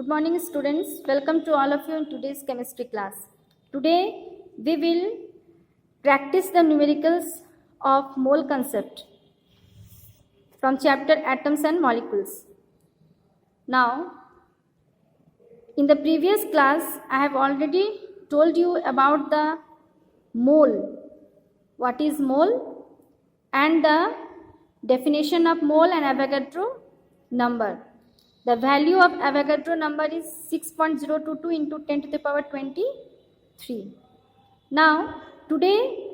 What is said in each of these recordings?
Good morning students, welcome to all of you in today's chemistry class. Today we will practice the numericals of mole concept from chapter atoms and molecules. Now in the previous class I have already told you about the mole, what is mole and the definition of mole and Avogadro number. The value of Avogadro number is 6.022 into 10 to the power 23. Now, today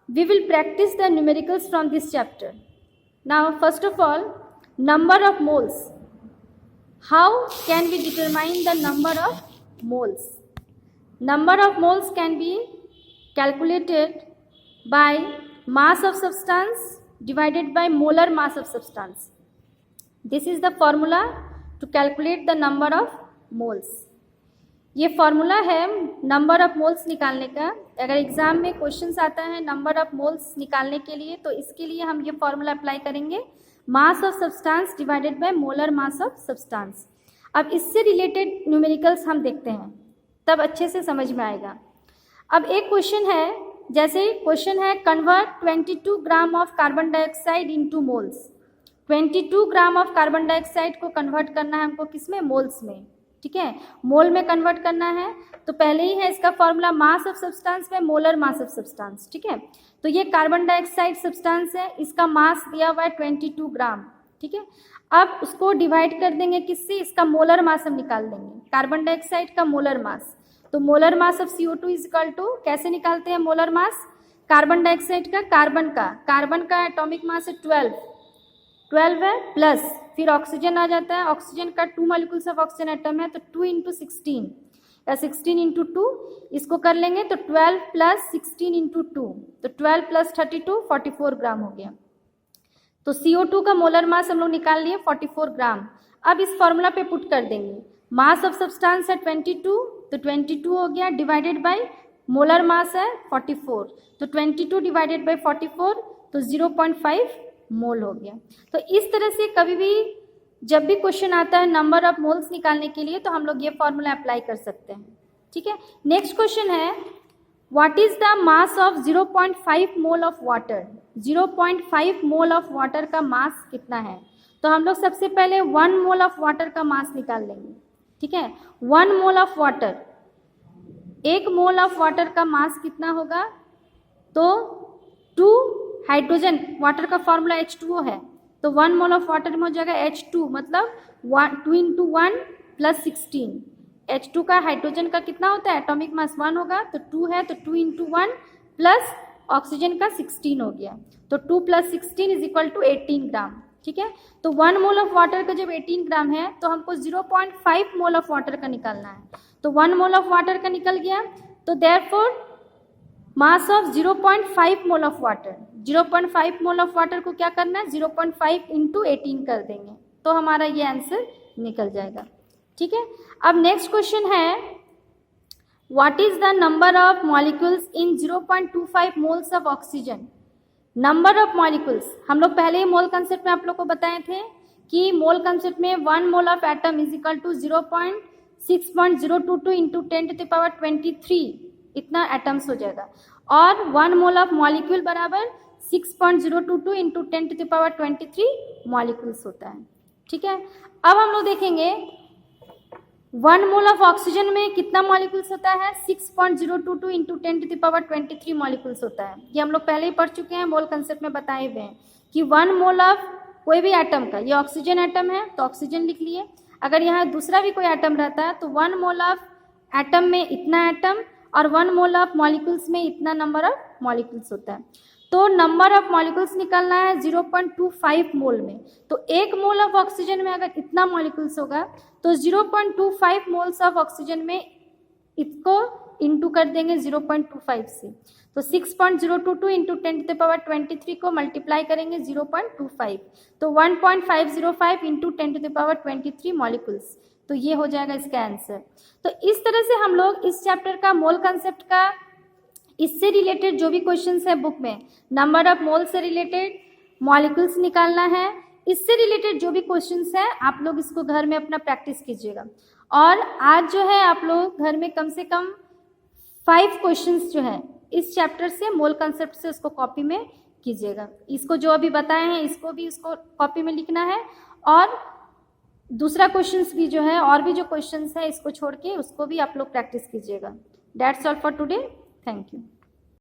we will practice the numericals from this chapter. Now, first of all, number of moles. How can we determine the number of moles? Number of moles can be calculated by mass of substance divided by molar mass of substance. This is the formula to calculate the number of moles. ये formula है number of moles निकालने का. अगर exam में questions आता है number of moles निकालने के लिए तो इसके लिए हम ये फॉर्मूला अप्लाई करेंगे, mass of substance divided by molar mass of substance. अब इससे रिलेटेड न्यूमेरिकल्स हम देखते हैं तब अच्छे से समझ में आएगा. अब एक क्वेश्चन है, जैसे क्वेश्चन है convert 22 gram of carbon dioxide into moles. 22 gram of carbon dioxide को कन्वर्ट करना है हमको किसमें, मोल्स में. ठीक है, मोल में कन्वर्ट करना है तो पहले ही है इसका फॉर्मूला मास ऑफ सब्सटेंस में मोलर मास ऑफ सब्सटेंस. ठीक है, तो ये कार्बन डाइऑक्साइड सब्सटेंस है, इसका मास दिया हुआ है 22 ग्राम. ठीक है, अब उसको डिवाइड कर देंगे किससे, इसका मोलर मास हम निकाल देंगे, कार्बन डाइऑक्साइड का मोलर मास. तो molar mass of CO2 is equal to, कैसे निकालते हैं मोलर मास, कार्बन डाइऑक्साइड का कार्बन का एटॉमिक मास है 12 है, प्लस फिर ऑक्सीजन आ जाता है, ऑक्सीजन का 2 मॉलिक्यूल्स ऑफ ऑक्सीजन एटम है तो 2 इंटू 16 या 16 इंटू 2, इसको कर लेंगे तो 12 प्लस 16 इंटू 2 तो 12 प्लस 32 44 ग्राम हो गया. तो CO2 का मोलर मास हम लोग निकाल लिए 44 ग्राम. अब इस फॉर्मूला पे पुट कर देंगे, मास ऑफ सब्सटेंस है 22 तो 22 हो गया, डिवाइडेड बाय मोलर मास है 44 तो 22 डिवाइडेड बाय 44 तो 0.5 मोल हो गया. तो इस तरह से कभी भी जब भी क्वेश्चन आता है नंबर ऑफ मोल्स निकालने के लिए तो हम लोग ये फॉर्मूला अप्लाई कर सकते हैं. ठीक है, नेक्स्ट क्वेश्चन है what is the mass of 0.5 mole of water. 0.5 mole of water का मास कितना है, तो हम लोग सबसे पहले 1 मोल ऑफ वाटर का मास निकाल लेंगे. ठीक है, 1 mole of water, 1 mole of water का मास कितना होगा, तो 2 हाइड्रोजन, वाटर का फॉर्मूला H2O है तो 1 मोल ऑफ वाटर में हो जाएगा H2, मतलब 2 इंटू 1 प्लस 16. H2 का हाइड्रोजन का कितना होता है, एटॉमिक मास 1 होगा तो 2 है तो 2 इंटू 1 प्लस ऑक्सीजन का 16 हो गया तो 2 प्लस 16 इज इक्वल टू 18 ग्राम. ठीक है, तो 1 मोल ऑफ वाटर का जब 18 ग्राम है तो हमको 0.5 मोल ऑफ वाटर का निकालना है. तो 1 मोल ऑफ वाटर का निकल गया तो therefore mass of 0.5 mole of water, 0.5 mole of water को क्या करना है 0.5 इंटू 18 कर देंगे तो हमारा ये आंसर निकल जाएगा. ठीक है, अब नेक्स्ट क्वेश्चन है what is the number of molecules in 0.25 moles of oxygen. Number of molecules हम लोग पहले ही मोल कंसेप्ट में आप लोग को बताए थे कि मोल कंसेप्ट में 1 mole of atom is equal to 0.6.022 into 10 to the power 23 इतना एटम्स हो जाएगा, और 1 मोल ऑफ मॉलिक्यूल बराबर 6.022 into 10 to the power 23 molecules होता है. ठीक है, अब हम लोग देखेंगे 1 मोल ऑफ ऑक्सीजन में कितना मॉलिक्यूल्स होता है, 6.022 into 10 to the power 23 molecules होता है. ये हम लोग पहले ही पढ़ चुके हैं, मोल कंसेप्ट में बताए हुए हैं कि 1 मोल ऑफ कोई भी एटम का, ये ऑक्सीजन एटम है तो ऑक्सीजन लिख लिए, अगर यहाँ दूसरा भी कोई एटम रहता है तो 1 मोल ऑफ एटम में इतना एटम और 1 मोल ऑफ मॉलिक्यूल्स में इतना नंबर ऑफ मॉलिक्यूल्स होता है. तो नंबर ऑफ मॉलिक्यूल्स निकलना है 0.25 मोल में, तो 1 मोल ऑफ ऑक्सीजन में अगर इतना मॉलिक्यूल्स होगा तो 0.25 मोल्स ऑफ ऑक्सीजन में इसको इंटू कर देंगे 0.25 से, तो 6.022 इंटू 10 टू द पावर 23 को मल्टीप्लाई करेंगे 0.25 तो 1.505 into 10 to the power 23 molecules, तो ये हो जाएगा इसका आंसर. तो इस तरह से हम लोग इस चैप्टर का मोल कंसेप्ट का इससे रिलेटेड जो भी क्वेश्चंस है बुक में, नंबर ऑफ मोल से रिलेटेड मॉलिक्यूल्स निकालना है, इससे रिलेटेड जो भी क्वेश्चंस है आप लोग इसको घर में अपना प्रैक्टिस कीजिएगा। और आज जो है आप लोग घर में कम से कम 5 क्वेश्चंस जो है इस चैप्टर से, मोल कंसेप्ट से, उसको कॉपी में कीजिएगा। इसको जो अभी बताए हैं इसको भी उसको कॉपी में लिखना है, और दूसरा क्वेश्चंस भी जो है, और भी जो क्वेश्चंस है इसको छोड़ के उसको भी आप लोग प्रैक्टिस कीजिएगा। That's all for today. Thank you.